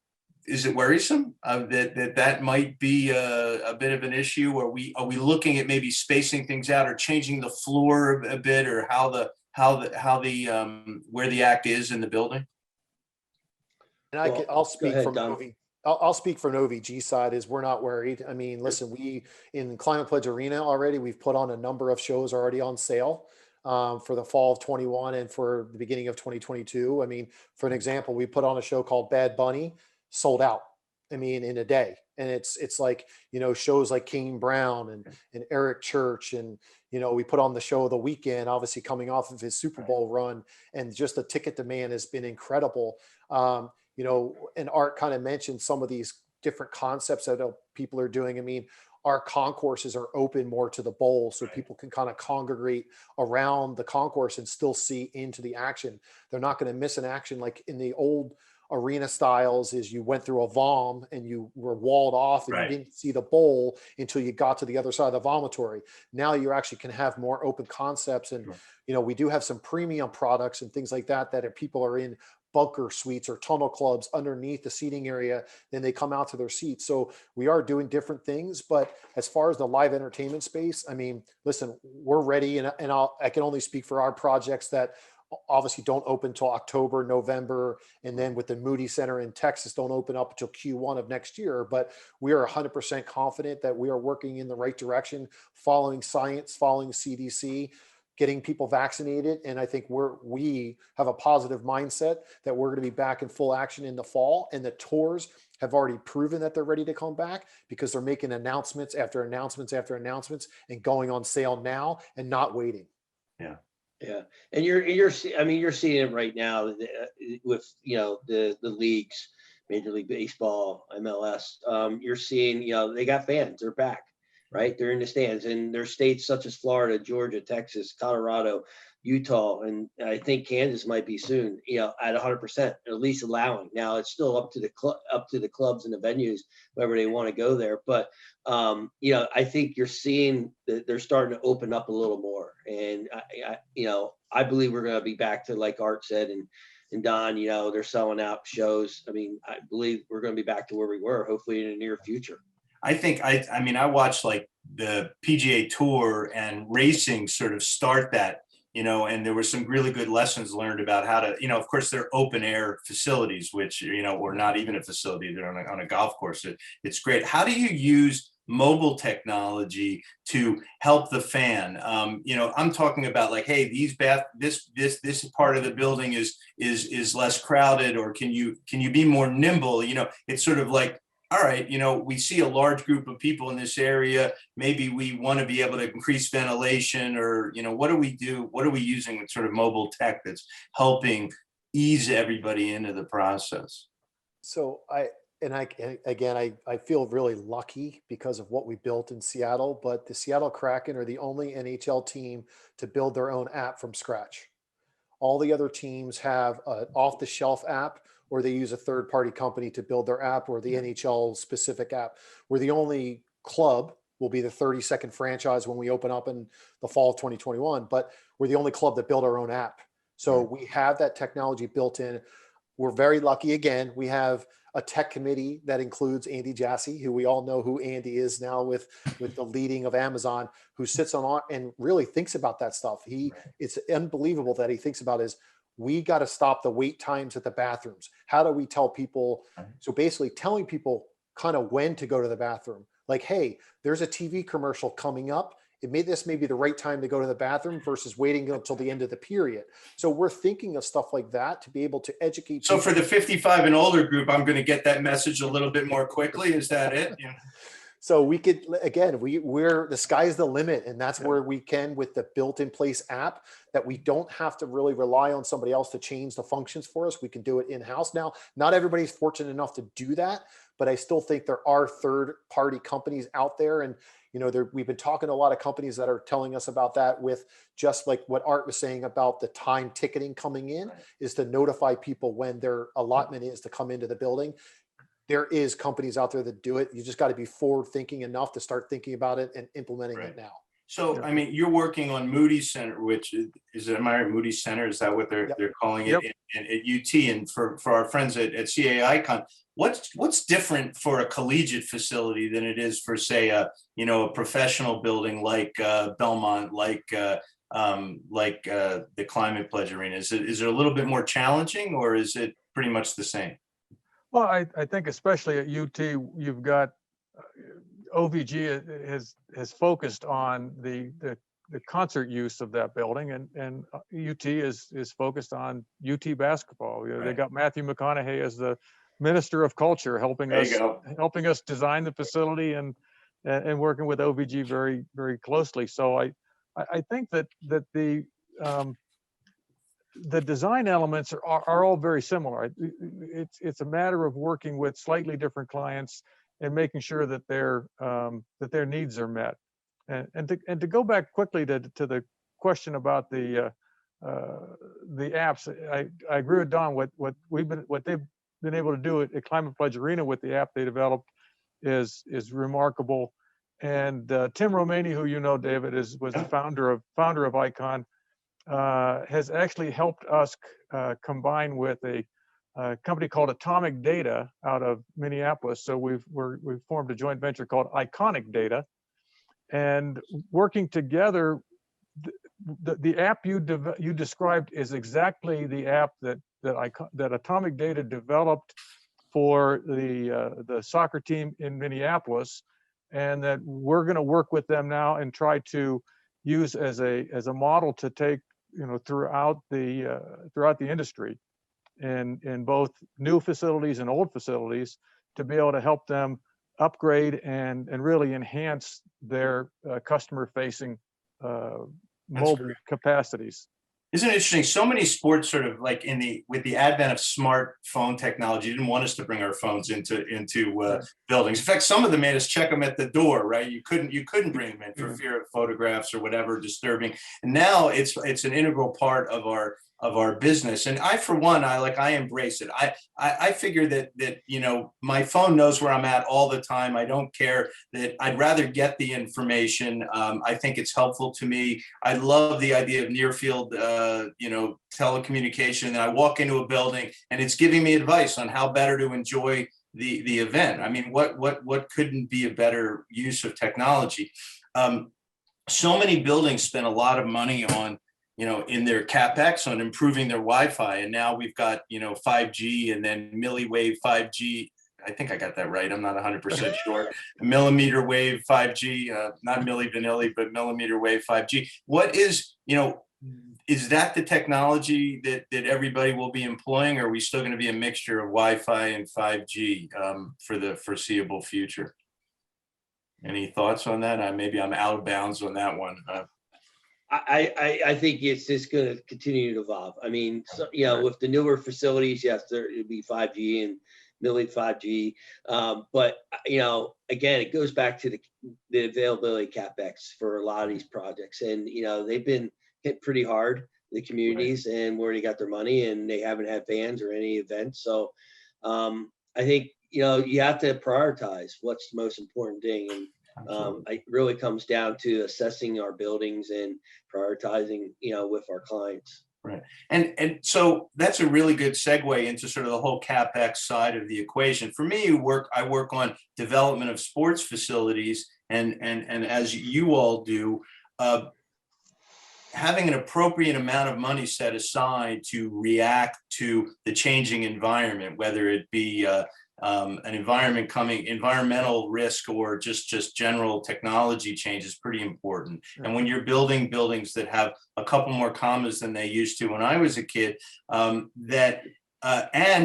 worrisome that might be a bit of an issue? Are we looking at maybe spacing things out or changing the floor a bit, or how the where the act is in the building? And I'll speak from I'll speak from an OVG side. Is we're not worried. I mean, listen, we in Climate Pledge Arena already, we've put on a number of shows already on sale for the fall of 21 and for the beginning of 2022. I mean, for an example, we put on a show called Bad Bunny, sold out. I mean, in a day. And it's like, shows like King Brown and Eric Church. And, we put on the show of the weekend, obviously coming off of his Super Bowl run, and just the ticket demand has been incredible. And Art kind of mentioned some of these different concepts that people are doing. I mean, our concourses are open more to the bowl, so people can kind of congregate around the concourse and still see into the action. They're not going to miss an action like in the old arena styles is you went through a vom and you were walled off and you didn't see the bowl until you got to the other side of the vomitory. Now you actually can have more open concepts. And, we do have some premium products and things like that if people are in bunker suites or tunnel clubs underneath the seating area, then they come out to their seats. So we are doing different things. But as far as the live entertainment space, I mean, listen, we're ready. And I can only speak for our projects that obviously don't open till October, November. And then with the Moody Center in Texas, don't open up until Q1 of next year. But we are 100% confident that we are working in the right direction, following science, following CDC, getting people vaccinated. And I think we have a positive mindset that we're going to be back in full action in the fall. And the tours have already proven that they're ready to come back because they're making announcements after announcements after announcements and going on sale now and not waiting. Yeah. Yeah. And you're seeing it right now with, the leagues, Major League Baseball, MLS. You're seeing, they got fans, they're back. Right. They're in the stands, and there's states such as Florida, Georgia, Texas, Colorado, Utah, and I think Kansas might be soon, at 100%, at least allowing. Now it's still up to the clubs and the venues, wherever they want to go there. But, I think you're seeing that they're starting to open up a little more. And, I believe we're going to be back to, like Art said, in And Don, they're selling out shows. I mean, I believe we're going to be back to where we were, hopefully in the near future. I think I mean, I watched like the PGA Tour and racing sort of start that, and there were some really good lessons learned about how to, of course, they're open air facilities, which, or not even a facility, they're on a golf course. It's great. How do you use mobile technology to help the fan? I'm talking about like, hey, this part of the building is less crowded, or can you be more nimble? It's sort of like, all right, we see a large group of people in this area. Maybe we want to be able to increase ventilation, or, what do we do? What are we using with sort of mobile tech that's helping ease everybody into the process? So I feel really lucky because of what we built in Seattle, but the Seattle Kraken are the only NHL team to build their own app from scratch. All the other teams have an off-the-shelf app, or they use a third-party company to build their app, or the NHL specific app. We're the only club, will be the 32nd franchise when we open up in the fall of 2021, but we're the only club that built our own app. So we have that technology built in. We're very lucky. Again, we have a tech committee that includes Andy Jassy, who we all know who Andy is now with the leading of Amazon, who sits on and really thinks about that stuff. It's unbelievable that he thinks about is, we got to stop the wait times at the bathrooms. How do we tell people? So basically telling people kind of when to go to the bathroom. Like, hey, there's a TV commercial coming up. This may be the right time to go to the bathroom versus waiting until the end of the period. So we're thinking of stuff like that to be able to educate. So for the 55 and older group, I'm going to get that message a little bit more quickly. Is that it? Yeah. So we could, again, we're the sky's the limit, and that's where we can, with the built-in place app, that we don't have to really rely on somebody else to change the functions for us. We can do it in-house. Now, not everybody's fortunate enough to do that, but I still think there are third-party companies out there. And, we've been talking to a lot of companies that are telling us about that, with just like what Art was saying about the time ticketing coming in, is to notify people when their allotment is to come into the building. There is companies out there that do it. You just got to be forward thinking enough to start thinking about it and implementing it now. So, I mean, you're working on Moody Center, which am I right? Moody Center, is that what they're calling it at UT? And for our friends at CAICon, what's different for a collegiate facility than it is for, say, a professional building like Belmont, like the Climate Pledge Arena? Is it a little bit more challenging, or is it pretty much the same? Well, I think especially at UT, you've got OVG has focused on the concert use of that building, and UT is focused on UT basketball. They got Matthew McConaughey as the Minister of Culture, helping us design the facility and working with OVG very, very closely. So I think that the design elements are all very similar. It's a matter of working with slightly different clients and making sure that their needs are met. And to go back quickly to the question about the apps, I agree with Don. What they've been able to do at Climate Pledge Arena with the app they developed is remarkable. And Tim Romani, who David, was the founder of Icon, has actually helped us combine with a company called Atomic Data out of Minneapolis. So we've formed a joint venture called Iconic Data, and working together, the app you described is exactly the app that Atomic Data developed for the soccer team in Minneapolis, and that we're going to work with them now and try to use as a model to take throughout the industry, in both new facilities and old facilities, to be able to help them upgrade and really enhance their customer facing mobile capacities. Isn't it interesting? So many sports sort of like with the advent of smartphone technology, didn't want us to bring our phones into buildings. In fact, some of them made us check them at the door, right? You couldn't bring them in for fear of photographs or whatever disturbing. And now it's an integral part of our of our business. And I, for one, I embrace it. I figure that you know, my phone knows where I'm at all the time. I don't care, that I'd rather get the information. I think it's helpful to me. I love the idea of near field, you know, telecommunication. And I walk into a building and it's giving me advice on how better to enjoy the event. I mean, what couldn't be a better use of technology? So many buildings spend a lot of money on, you know, in their CapEx on improving their Wi-Fi. And now we've got, you know, 5G and then milliwave 5G. I think I got that right. I'm not 100% sure. Millimeter wave 5G, not milli vanilli, but millimeter wave 5G. What is, you know, is that the technology that everybody will be employing? Or are we still going to be a mixture of Wi-Fi and 5G for the foreseeable future? Any thoughts on that? Maybe I'm out of bounds on that one. I think it's just going to continue to evolve. I mean, so, you know, with the newer facilities, yes, it'll be 5G and milli 5G. But, you know, again, it goes back to the availability CapEx for a lot of these projects. And, you know, they've been hit pretty hard, the communities, and where they got their money, and they haven't had fans or any events. So I think, you know, you have to prioritize what's the most important thing. And it really comes down to assessing our buildings and prioritizing, you know, with our clients. Right. And so that's a really good segue into sort of the whole CapEx side of the equation. For me, I work on development of sports facilities, and as you all do, having an appropriate amount of money set aside to react to the changing environment, whether it be an environmental risk or just general technology change, is pretty important. Sure. And when you're building buildings that have a couple more commas than they used to when I was a kid, and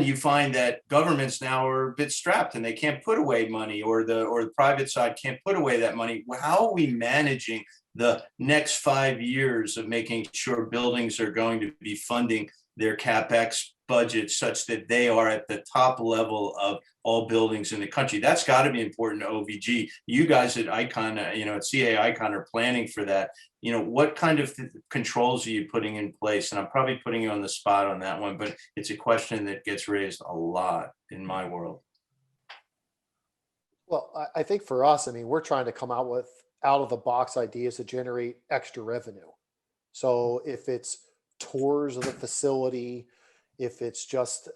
you find that governments now are a bit strapped and they can't put away money, or the private side can't put away that money. How are we managing the next 5 years of making sure buildings are going to be funding their CapEx budget such that they are at the top level of all buildings in the country? That's got to be important to OVG. You guys at Icon, you know, at CA Icon are planning for that. You know, what kind of controls are you putting in place? And I'm probably putting you on the spot on that one, but it's a question that gets raised a lot in my world. Well, I think for us, I mean, we're trying to come out with out of the box ideas to generate extra revenue. So if it's tours of the facility, if it's just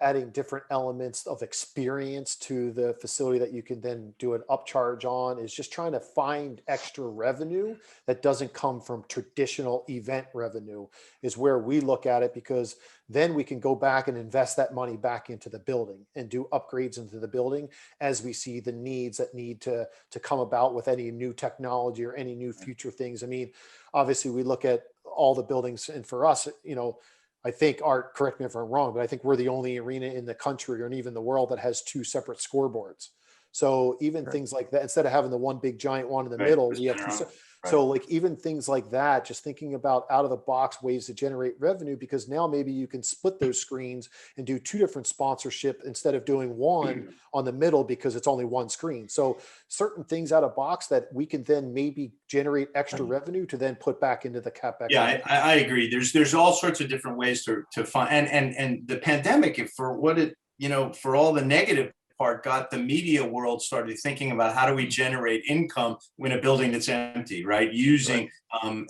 adding different elements of experience to the facility that you can then do an upcharge on, is just trying to find extra revenue that doesn't come from traditional event revenue, is where we look at it, because then we can go back and invest that money back into the building and do upgrades into the building as we see the needs that need to come about with any new technology or any new future things. I mean, obviously we look at all the buildings, and for us, you know, I think, Art, correct me if I'm wrong, but I think we're the only arena in the country or even the world that has 2 separate scoreboards. So even things like that, instead of having the one big giant one in the middle, we have 2. So like even things like that, just thinking about out of the box ways to generate revenue, because now maybe you can split those screens and do 2 different sponsorship instead of doing one on the middle because it's only one screen. So certain things out of box that we can then maybe generate extra revenue to then put back into the CapEx. Yeah, I agree. There's all sorts of different ways to find, and the pandemic, for what it, you know, for all the negative part, got the media world started thinking about how do we generate income in a building that's empty, right? Using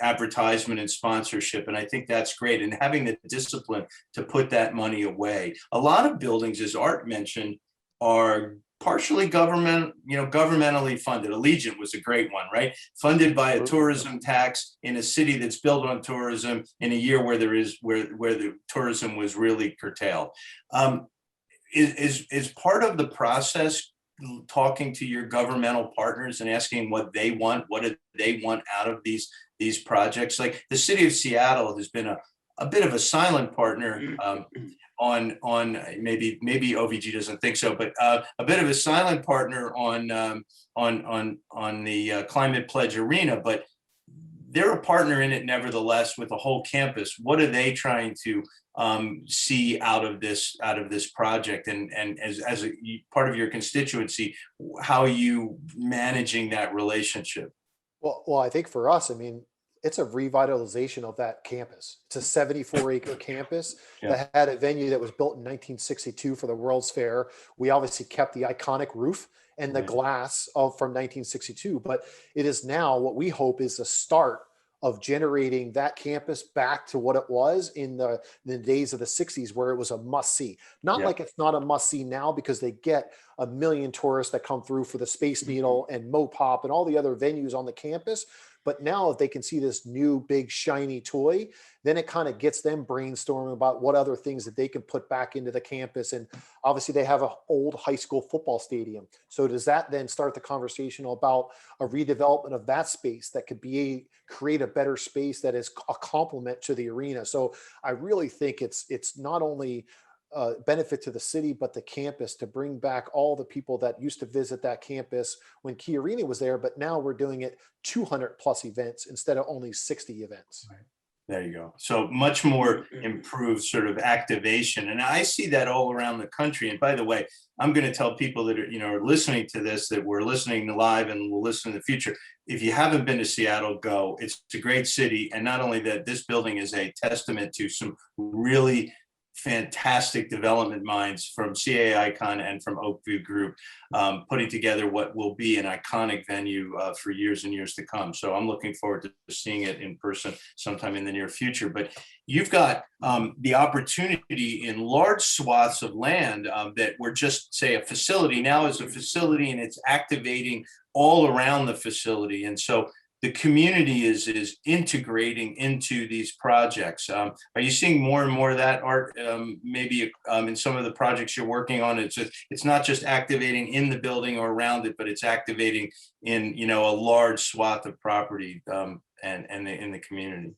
advertisement and sponsorship. And I think that's great. And having the discipline to put that money away. A lot of buildings, as Art mentioned, are partially governmentally funded. Allegiant was a great one, right? Funded by a tourism tax in a city that's built on tourism in a year where the tourism was really curtailed. Is part of the process talking to your governmental partners and asking what they want, what do they want out of these projects? Like the city of Seattle has been a bit of a silent partner on maybe OVG doesn't think so, but a bit of a silent partner on the Climate Pledge Arena, but they're a partner in it nevertheless with the whole campus. What are they trying to see out of this project, and as a part of your constituency, how are you managing that relationship? Well, I think for us, I mean, it's a revitalization of that campus. It's a 74-acre campus Yeah. that had a venue that was built in 1962 for the World's Fair. We obviously kept the iconic roof and the Right. glass from 1962, but it is now what we hope is the start of generating that campus back to what it was in the days of the 60s, where it was a must-see. Not Yeah. like it's not a must-see now, because they get a million tourists that come through for the Space Needle and Mopop and all the other venues on the campus. But now if they can see this new big shiny toy, then it kind of gets them brainstorming about what other things that they can put back into the campus. And obviously they have an old high school football stadium. So does that then start the conversation about a redevelopment of that space that could create a better space that is a complement to the arena? So I really think it's not only benefit to the city, but the campus, to bring back all the people that used to visit that campus when Key Arena was there. But now we're doing it 200 plus events instead of only 60 events. There you go. So much more improved sort of activation. And I see that all around the country. And by the way, I'm going to tell people that are listening to this, that we're listening live and will listen in the future. If you haven't been to Seattle, go. It's a great city. And not only that, this building is a testament to some really fantastic development minds from CA Icon and from Oakview Group, putting together what will be an iconic venue for years and years to come. So I'm looking forward to seeing it in person sometime in the near future. But you've got the opportunity in large swaths of land that were just, say, a facility now is a facility, and it's activating all around the facility. And so the community is integrating into these projects. Are you seeing more and more of that, Art? Maybe in some of the projects you're working on, it's not just activating in the building or around it, but it's activating in a large swath of property and in the community.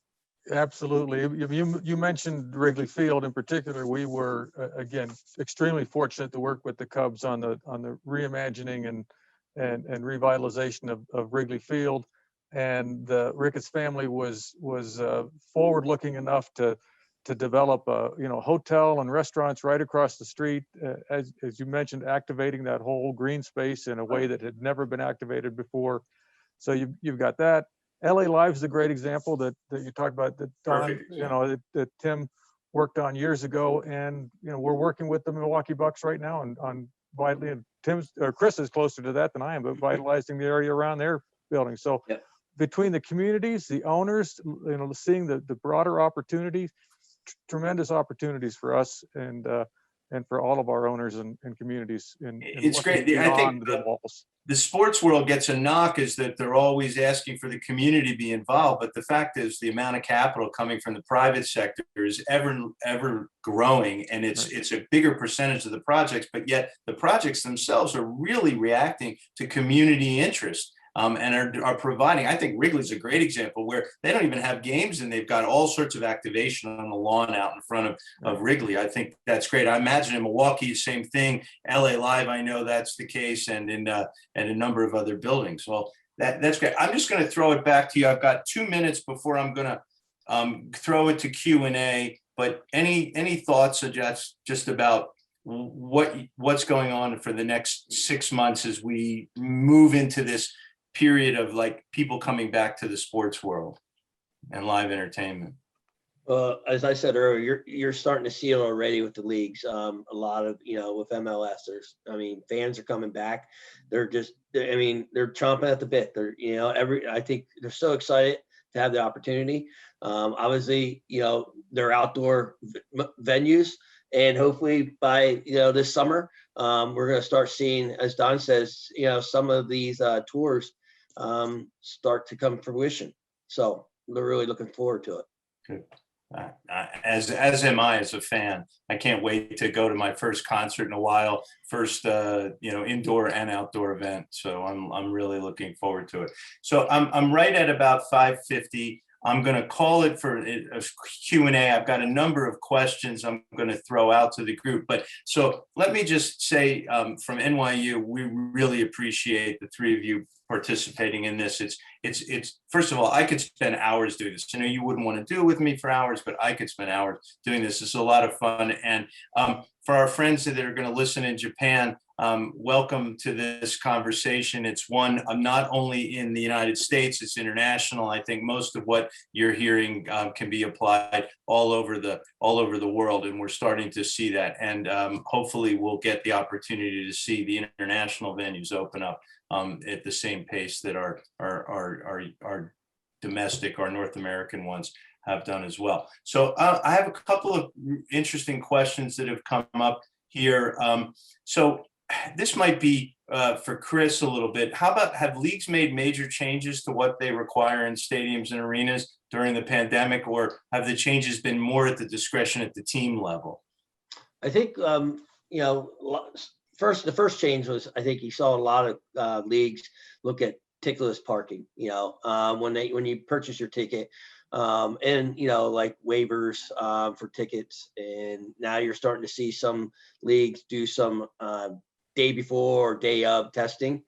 Absolutely. You mentioned Wrigley Field in particular. We were again extremely fortunate to work with the Cubs on the reimagining and revitalization of Wrigley Field. And the Ricketts family was forward-looking enough to develop a hotel and restaurants right across the street, as you mentioned, activating that whole green space in a way that had never been activated before. So you've got that. LA Live is a great example that you talked about, that Don, that Tim worked on years ago, and we're working with the Milwaukee Bucks right now on vitally. And Chris is closer to that than I am, but vitalizing the area around their building. So. Yep. Between the communities, the owners, seeing the broader opportunities, tremendous opportunities for us and for all of our owners and communities. It's great. I think the sports world gets a knock is that they're always asking for the community to be involved. But the fact is, the amount of capital coming from the private sector is ever growing, and it's a bigger percentage of the projects. But yet the projects themselves are really reacting to community interest. And are providing. I think Wrigley's a great example where they don't even have games and they've got all sorts of activation on the lawn out in front of Wrigley. I think that's great. I imagine in Milwaukee, the same thing. LA Live, I know that's the case, and in a number of other buildings. Well, that's great. I'm just going to throw it back to you. I've got 2 minutes before I'm going to throw it to Q&A. But any thoughts just about what's going on for the next 6 months as we move into this period of like people coming back to the sports world and live entertainment? As I said earlier, you're starting to see it already with the leagues. A lot of, with MLS, fans are coming back. They're chomping at the bit. I think they're so excited to have the opportunity. Obviously, they're outdoor venues, and hopefully by, this summer, we're going to start seeing, as Don says, some of these tours start to come to fruition. So we're really looking forward to it. Good. As am I, as a fan. I can't wait to go to my first concert in a while, first indoor and outdoor event. So I'm really looking forward to it. So I'm right at about 5:50. I'm going to call it for a Q&A. I've got a number of questions I'm going to throw out to the group. But so let me just say from NYU, we really appreciate the three of you participating in this. It's first of all, I could spend hours doing this. I know you wouldn't want to do it with me for hours, but I could spend hours doing this. It's a lot of fun. And for our friends that are going to listen in Japan, welcome to this conversation. It's one not only in the United States, it's international. I think most of what you're hearing can be applied all over the world, and we're starting to see that. And hopefully we'll get the opportunity to see the international venues open up at the same pace that our domestic, our North American ones have done as well. So I have a couple of interesting questions that have come up here. So this might be for Chris a little bit. How about, have leagues made major changes to what they require in stadiums and arenas during the pandemic, or have the changes been more at the discretion at the team level? I think, you know, the first change was, I think you saw a lot of leagues look at ticketless parking, you know, when you purchase your ticket, and, you know, like waivers for tickets. And now you're starting to see some leagues do some day before or day of testing.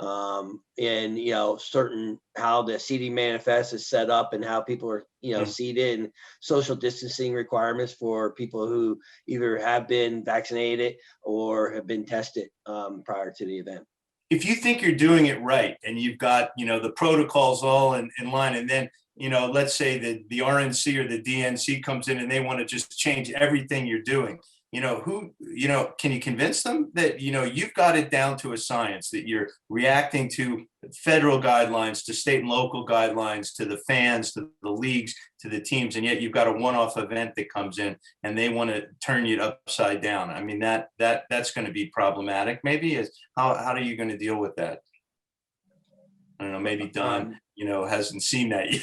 And, you know, certain how the seating manifest is set up and how people are, you know, seated, and social distancing requirements for people who either have been vaccinated or have been tested prior to the event. If you think you're doing it right and you've got, you know, the protocols all in line, and then, you know, let's say that the RNC or the DNC comes in and they want to just change everything you're doing, you know, can you convince them that, you know, you've got it down to a science, that you're reacting to federal guidelines, to state and local guidelines, to the fans, to the leagues, to the teams, and yet you've got a one-off event that comes in and they want to turn you upside down? I mean, that's going to be problematic. Maybe is how are you going to deal with that? I don't know. Maybe Don, you know, hasn't seen that yet.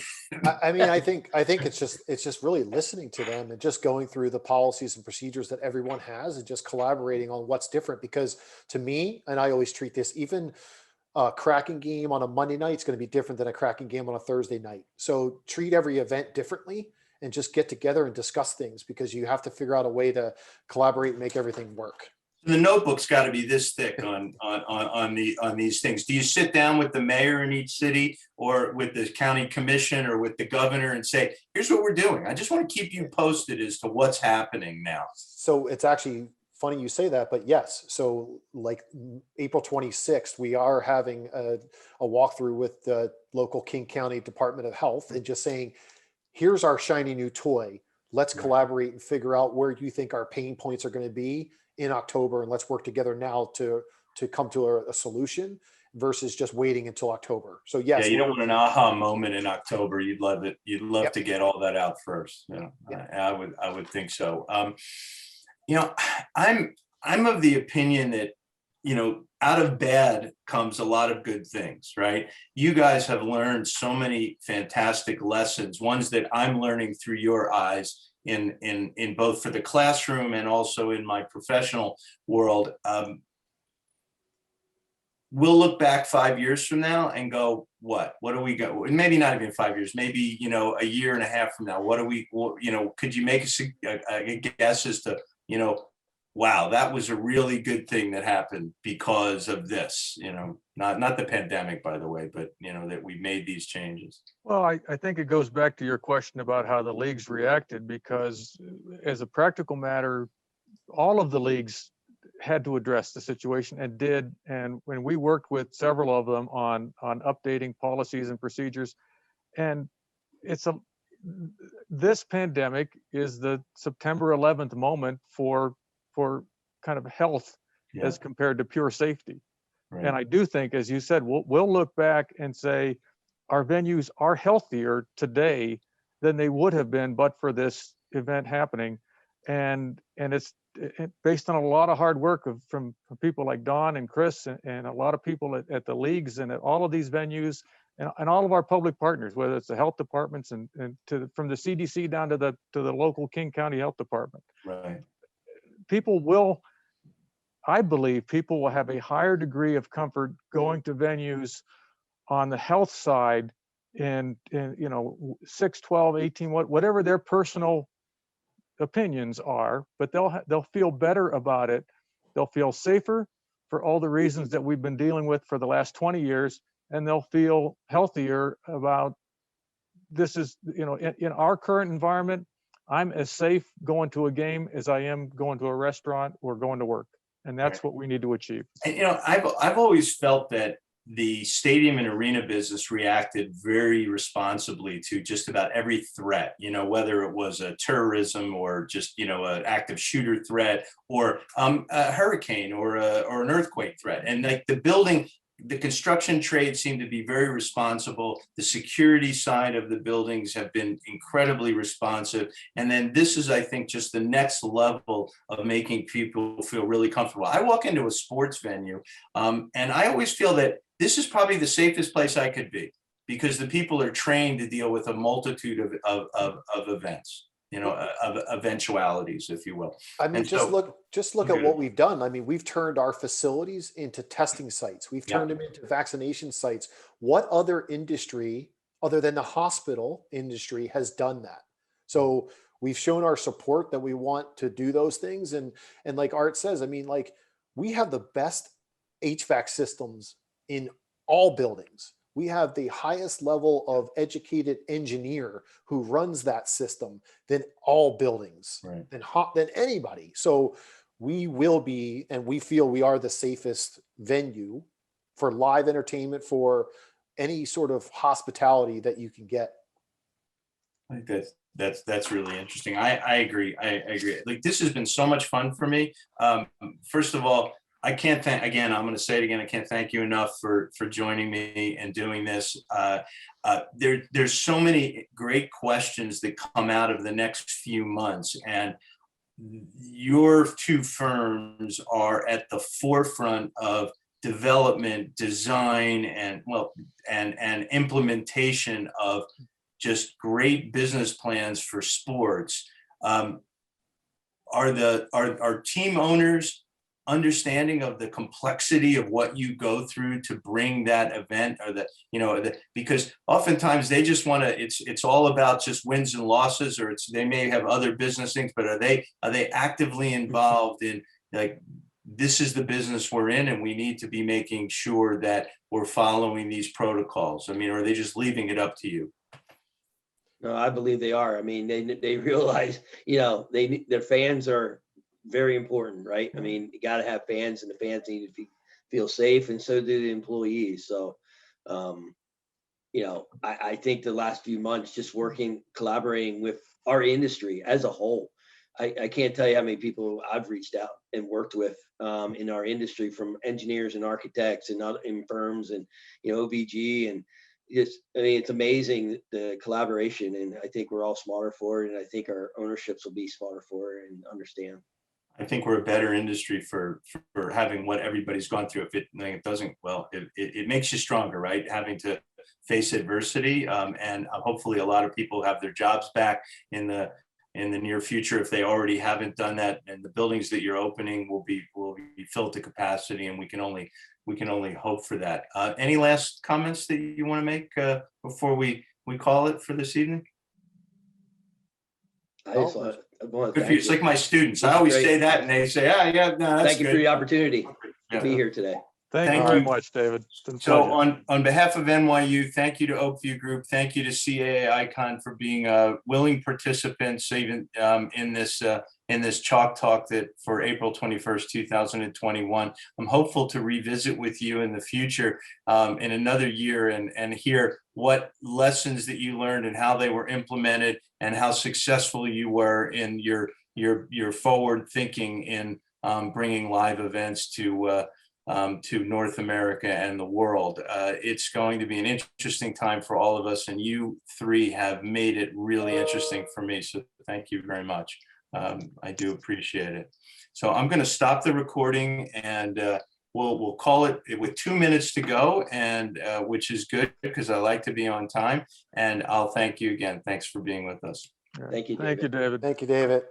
I mean, I think it's just really listening to them and just going through the policies and procedures that everyone has and just collaborating on what's different. Because to me, and I always treat this, even a cracking game on a Monday night is going to be different than a cracking game on a Thursday night. So treat every event differently and just get together and discuss things, because you have to figure out a way to collaborate and make everything work. The notebook's got to be this thick on these things. Do you sit down with the mayor in each city, or with the county commission, or with the governor, and say, here's what we're doing? I just want to keep you posted as to what's happening now. So it's actually funny you say that, but yes. So like April 26th, we are having a walkthrough with the local King County Department of Health, and just saying, here's our shiny new toy. Let's collaborate and figure out where you think our pain points are going to be in October, and let's work together now to come to a solution, versus just waiting until October. So yes, yeah, you don't want an aha moment in October. You'd love it. You'd love to get all that out first. You know, I would think so. You know, I'm of the opinion that, you know, out of bad comes a lot of good things, right? You guys have learned so many fantastic lessons, ones that I'm learning through your eyes, in both for the classroom and also in my professional world. We'll look back 5 years from now and go, what do we go? Maybe not even 5 years, maybe, you know, a year and a half from now, you know, could you make a guess as to, you know, wow, that was a really good thing that happened because of this, you know, not the pandemic, by the way, but, you know, that we made these changes. Well, I think it goes back to your question about how the leagues reacted, because as a practical matter, all of the leagues had to address the situation and did. And when we worked with several of them on updating policies and procedures, and this pandemic is the September 11th moment for kind of health as compared to pure safety. Right. And I do think, as you said, we'll look back and say our venues are healthier today than they would have been but for this event happening. And it's based on a lot of hard work from people like Don and Chris and a lot of people at the leagues and at all of these venues and all of our public partners, whether it's the health departments and from the CDC down to the local King County Health Department. Right. I believe people will have a higher degree of comfort going to venues on the health side in you know, 6, 12, 18, whatever their personal opinions are, but they'll feel better about it. They'll feel safer for all the reasons that we've been dealing with for the last 20 years, and they'll feel healthier about this. Is, you know, in our current environment, I'm as safe going to a game as I am going to a restaurant or going to work. And that's what we need to achieve. And, I've always felt that the stadium and arena business reacted very responsibly to just about every threat, whether it was a terrorism or just, an active shooter threat or a hurricane or an earthquake threat. And like the construction trade seemed to be very responsible. The security side of the buildings have been incredibly responsive. And then this is, I think, just the next level of making people feel really comfortable. I walk into a sports venue and I always feel that this is probably the safest place I could be because the people are trained to deal with a multitude of events, of eventualities, if you will. I mean, And just so- look at what we've done. I mean, we've turned our facilities into testing sites. We've turned them into vaccination sites. What other industry other than the hospital industry has done that? So we've shown our support that we want to do those things. And like Art says, I mean, like we have the best HVAC systems in all buildings. We have the highest level of educated engineer who runs that system than all buildings, Right. than anybody. So we will be, and we feel we are the safest venue for live entertainment, for any sort of hospitality that you can get. I think that's really interesting. I agree. I agree. Like this has been so much fun for me. First of all, I can't thank, again, I'm going to say it again, I can't thank you enough for joining me and doing this. There's so many great questions that come out of the next few months, and your two firms are at the forefront of development, design, and implementation of just great business plans for sports. Are team owners understanding of the complexity of what you go through to bring that event, or because oftentimes they just want to, it's all about just wins and losses, or they may have other business things, but are they actively involved in, like, this is the business we're in and we need to be making sure that we're following these protocols? I mean, or are they just leaving it up to you? No, I believe they are. I mean, they realize, their fans are very important, right? I mean, you got to have fans, and the fans need to feel safe, and so do the employees. So, I think the last few months, just collaborating with our industry as a whole, I can't tell you how many people I've reached out and worked with in our industry, from engineers and architects and in firms and, OBG, and it's amazing, the collaboration, and I think we're all smarter for it, and I think our ownerships will be smarter for it and understand. I think we're a better industry for having what everybody's gone through. If it doesn't, well, it makes you stronger, right? Having to face adversity, and hopefully a lot of people have their jobs back in the near future if they already haven't done that. And the buildings that you're opening will be filled to capacity, and we can only hope for that. Any last comments that you want to make before we call it for this evening? I just want to Good for you. It's like my students. I always say that, and they say, yeah, no, that's thank you for the opportunity to be here today. Thank you very much, David. It's been a So pleasure. on behalf of NYU, thank you to Oakview Group. Thank you to CAA Icon for being willing participants even in this Chalk Talk that for April 21st, 2021. I'm hopeful to revisit with you in the future in another year and hear what lessons that you learned and how they were implemented and how successful you were in your forward thinking in bringing live events to North America and the world. It's going to be an interesting time for all of us, and you three have made it really interesting for me. So thank you very much. I do appreciate it. So I'm going to stop the recording, and we'll call it with 2 minutes to go, and which is good because I like to be on time. And I'll thank you again. Thanks for being with us. Thank you, David. Thank you, David. Thank you, David.